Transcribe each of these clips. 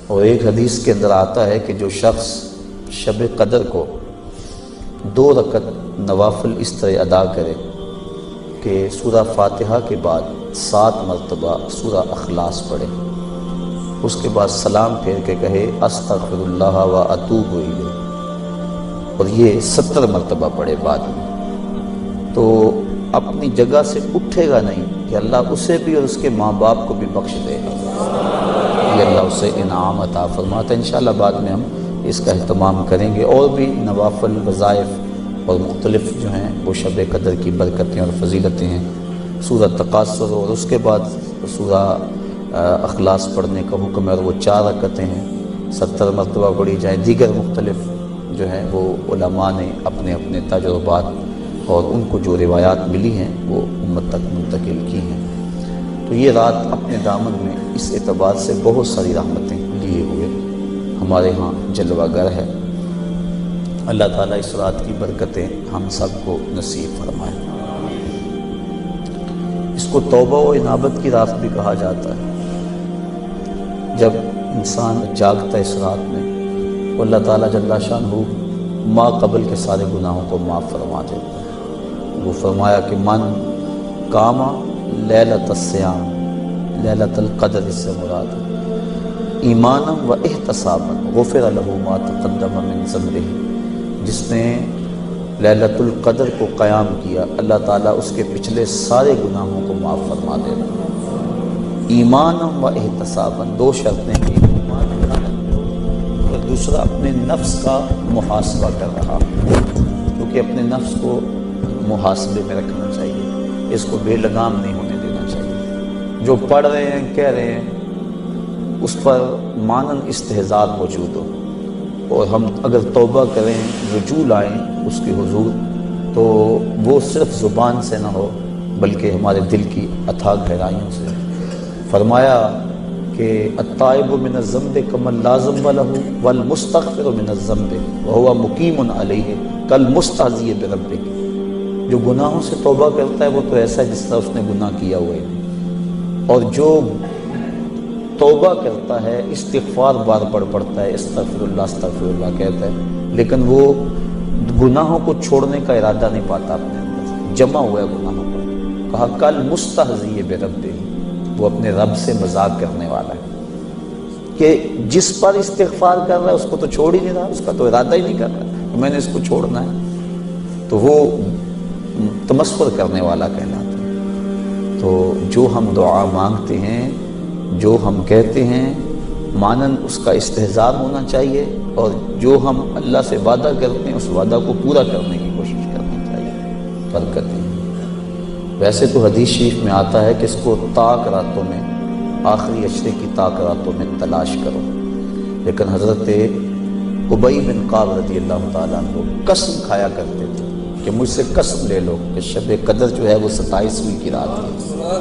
اور ایک حدیث کے اندر آتا ہے کہ جو شخص شب قدر کو 2 رکعت نوافل اس طرح ادا کرے کہ سورہ فاتحہ کے بعد 7 مرتبہ سورہ اخلاص پڑھے، اس کے بعد سلام پھیر کے کہے استغفر اللہ و اتوب الیہ، اور یہ 70 مرتبہ پڑھے بعد میں، تو اپنی جگہ سے اٹھے گا نہیں کہ اللہ اسے بھی اور اس کے ماں باپ کو بھی بخش دے گا، یہ اللہ اسے انعام عطا فرماتا ہے۔ انشاءاللہ بعد میں ہم اس کا اہتمام کریں گے، اور بھی نوافل وظائف اور مختلف جو ہیں وہ شب قدر کی برکتیں اور فضیلتیں ہیں۔ سورہ تکاثر اور اس کے بعد سورہ اخلاص پڑھنے کا حکم ہے، اور وہ 4 رکعتیں ہیں، 70 مرتبہ پڑھی جائیں۔ دیگر مختلف جو ہیں وہ علماء نے اپنے اپنے تجربات اور ان کو جو روایات ملی ہیں وہ امت تک منتقل کی ہیں۔ تو یہ رات اپنے دامن میں اس اعتبار سے بہت ساری رحمتیں لیے ہوئے ہمارے ہاں جلوہ گر ہے۔ اللہ تعالیٰ اس رات کی برکتیں ہم سب کو نصیب فرمائے۔ اس کو توبہ و انابت کی رات بھی کہا جاتا ہے۔ جب انسان جاگتا ہے اس رات میں تو اللہ تعالیٰ جل شانہ ما قبل کے سارے گناہوں کو معاف فرما دیتا ہے۔ وہ فرمایا کہ من قام لیلۃ الصیام، لیلۃ القدر اس سے مراد ایمانا و احتسابا غفر لہ ما تقدم من ذنبہ، جس نے لیلۃ القدر کو قیام کیا اللہ تعالیٰ اس کے پچھلے سارے گناہوں کو معاف فرما دے گا۔ ایمانا و احتسابا، 2 شرطیں ہیں، ایمان اور دوسرا اپنے نفس کا محاسبہ کر رہا، کیونکہ اپنے نفس کو محاسبے میں رکھنا چاہیے، اس کو بے لگام نہیں ہونے دینا چاہیے۔ جو پڑھ رہے ہیں کہہ رہے ہیں اس پر مانن استحضار موجود ہو، اور ہم اگر توبہ کریں رجوع لائیں اس کے حضور تو وہ صرف زبان سے نہ ہو بلکہ ہمارے دل کی اتھاہ گہرائیوں سے۔ فرمایا کہ التائب من الذنب کمن لا ذنب لہ والمستغفر من الذنب وہو مقیم علیہ کالمستہزئ بربہ، جو گناہوں سے توبہ کرتا ہے وہ تو ایسا ہے جس طرح اس نے گناہ کیا ہوا ہے، اور جو توبہ کرتا ہے استغفار بار پڑھتا ہے، استغفر اللہ کہتا ہے، لیکن وہ گناہوں کو چھوڑنے کا ارادہ نہیں پاتا اپنے اندر، جمع ہوا ہے گناہوں پر۔ کہا کل مستہزئ بربہ، وہ اپنے رب سے مذاق کرنے والا ہے کہ جس پر استغفار کر رہا ہے اس کو تو چھوڑ ہی نہیں رہا، اس کا تو ارادہ ہی نہیں کر رہا کہ میں نے اس کو چھوڑنا ہے، تو وہ تمسخر کرنے والا کہلاتا ہے۔ تو جو ہم دعا مانگتے ہیں، جو ہم کہتے ہیں، مانن اس کا استحضار ہونا چاہیے، اور جو ہم اللہ سے وعدہ کرتے ہیں اس وعدہ کو پورا کرنے کی کوشش کرنی چاہیے۔ برکتیں ویسے تو حدیث شریف میں آتا ہے کہ اس کو طاق راتوں میں، آخری عشرے کی طاق راتوں میں تلاش کرو، لیکن حضرت ابی بن کعب رضی اللہ تعالیٰ عنہ قسم کھایا کرتے تھے کہ مجھ سے قسم لے لو کہ شب قدر جو ہے وہ 27ویں کی رات ہے۔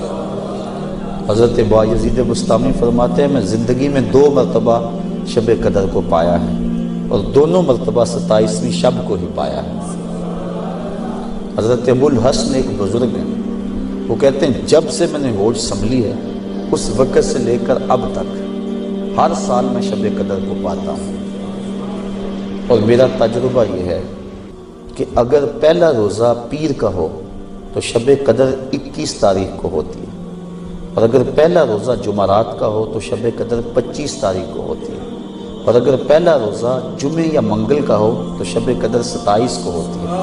حضرت بایزید بسطامی فرماتے ہیں میں زندگی میں 2 مرتبہ شب قدر کو پایا ہے، اور دونوں مرتبہ 27ویں شب کو ہی پایا ہے۔ حضرت ابو الحسن ایک بزرگ ہیں، وہ کہتے ہیں جب سے میں نے ہوش سنبھلی ہے اس وقت سے لے کر اب تک ہر سال میں شب قدر کو پاتا ہوں، اور میرا تجربہ یہ ہے کہ اگر پہلا روزہ پیر کا ہو تو شب قدر 21 تاریخ کو ہوتی ہے، اور اگر پہلا روزہ جمعرات کا ہو تو شب قدر 25 تاریخ کو ہوتی ہے، اور اگر پہلا روزہ جمعے یا منگل کا ہو تو شب قدر 27 کو ہوتی ہے،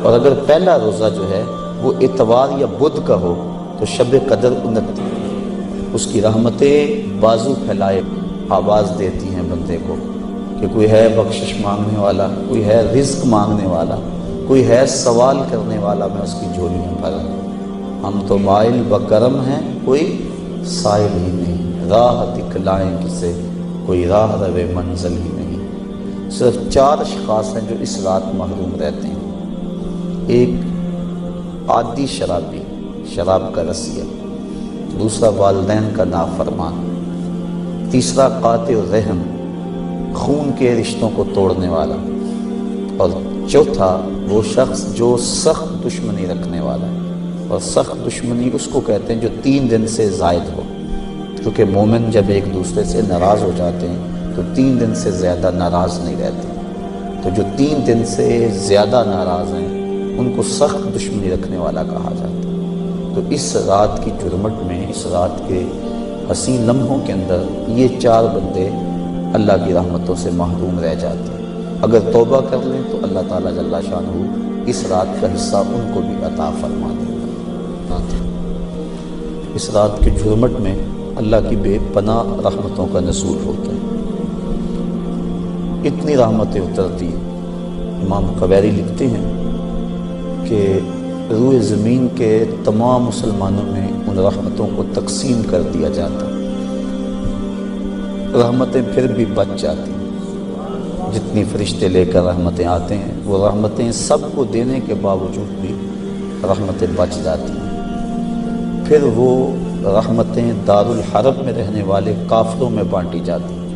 اور اگر پہلا روزہ جو ہے وہ اتوار یا بدھ کا ہو تو شب قدر 29۔ اس کی رحمتیں بازو پھیلائے آواز دیتی ہیں بندے کو کہ کوئی ہے بخشش مانگنے والا، کوئی ہے رزق مانگنے والا، کوئی ہے سوال کرنے والا، میں اس کی جھولی میں بھروں۔ ہم تو مائل بکرم ہیں، کوئی سائل ہی نہیں، راہ دکھلائیں کسے، کوئی راہ روے منزل ہی نہیں۔ صرف 4 اشخاص ہیں جو اس رات محروم رہتے ہیں، ایک عادی شرابی، شراب کا رسیہ، دوسرا والدین کا نافرمان، تیسرا قاطع الرحم، خون کے رشتوں کو توڑنے والا، اور چوتھا وہ شخص جو سخت دشمنی رکھنے والا ہے، اور سخت دشمنی اس کو کہتے ہیں جو 3 دن سے زائد ہو، کیونکہ مومن جب ایک دوسرے سے ناراض ہو جاتے ہیں تو 3 دن سے زیادہ ناراض نہیں رہتے، تو جو 3 دن سے زیادہ ناراض ہیں ان کو سخت دشمنی رکھنے والا کہا جاتا ہے۔ تو اس رات کی جرمٹ میں، اس رات کے حسین لمحوں کے اندر یہ 4 بندے اللہ کی رحمتوں سے محروم رہ جاتے ہیں۔ اگر توبہ کر لیں تو اللہ تعالیٰ جل شانہ اس رات کا حصہ ان کو بھی عطا فرما دے گا۔ اس رات کے جرمٹ میں اللہ کی بے پناہ رحمتوں کا نزول ہوتا ہے، اتنی رحمتیں اترتی ہیں۔ امام قویری لکھتے ہیں کہ روئے زمین کے تمام مسلمانوں میں ان رحمتوں کو تقسیم کر دیا جاتا، رحمتیں پھر بھی بچ جاتی ہیں۔ جتنی فرشتے لے کر رحمتیں آتے ہیں وہ رحمتیں سب کو دینے کے باوجود بھی رحمتیں بچ جاتی ہیں، پھر وہ رحمتیں دارالحرب میں رہنے والے کافروں میں بانٹی جاتی ہیں،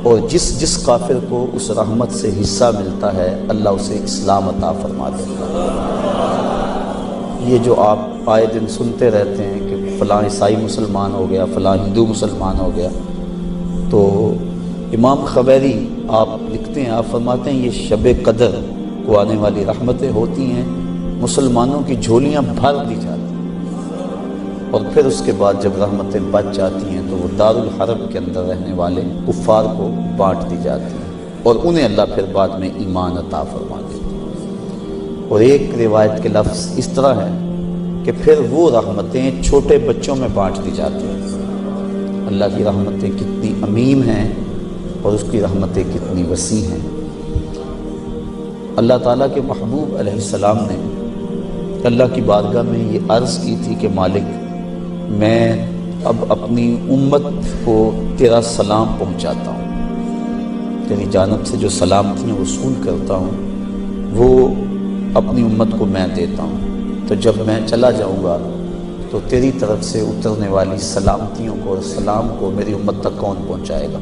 اور جس کافر کو اس رحمت سے حصہ ملتا ہے اللہ اسے اسلام عطا فرما دیتا ہے۔ یہ جو آپ آئے دن سنتے رہتے ہیں کہ فلاں عیسائی مسلمان ہو گیا، فلاں ہندو مسلمان ہو گیا، تو امام قویری آپ لکھتے ہیں، آپ فرماتے ہیں یہ شب قدر کو آنے والی رحمتیں ہوتی ہیں، مسلمانوں کی جھولیاں بھر دی جاتی ہیں، اور پھر اس کے بعد جب رحمتیں بچ جاتی ہیں تو وہ دارالحرب کے اندر رہنے والے کفار کو بانٹ دی جاتی ہیں، اور انہیں اللہ پھر بعد میں ایمان عطا فرما دیتے ہیں۔ اور ایک روایت کے لفظ اس طرح ہے کہ پھر وہ رحمتیں چھوٹے بچوں میں بانٹ دی جاتی ہیں۔ اللہ کی رحمتیں کتنی عمیم ہیں اور اس کی رحمتیں کتنی وسیع ہیں۔ اللہ تعالیٰ کے محبوب علیہ السلام نے اللہ کی بارگاہ میں یہ عرض کی تھی کہ مالک، میں اب اپنی امت کو تیرا سلام پہنچاتا ہوں، تیری جانب سے جو سلامتیاں وصول کرتا ہوں وہ اپنی امت کو میں دیتا ہوں، تو جب میں چلا جاؤں گا تو تیری طرف سے اترنے والی سلامتیوں کو اور سلام کو میری امت تک کون پہنچائے گا؟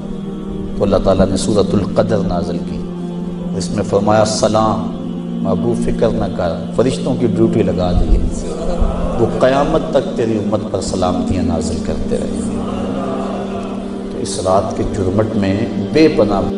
تو اللہ تعالیٰ نے سورۃ القدر نازل کی، اس میں فرمایا سلام محبوب فکر نہ کر، فرشتوں کی ڈیوٹی لگا دی ہے، وہ قیامت تک تیری امت پر سلامتیاں نازل کرتے رہے۔ تو اس رات کے جرمٹ میں بے پناہ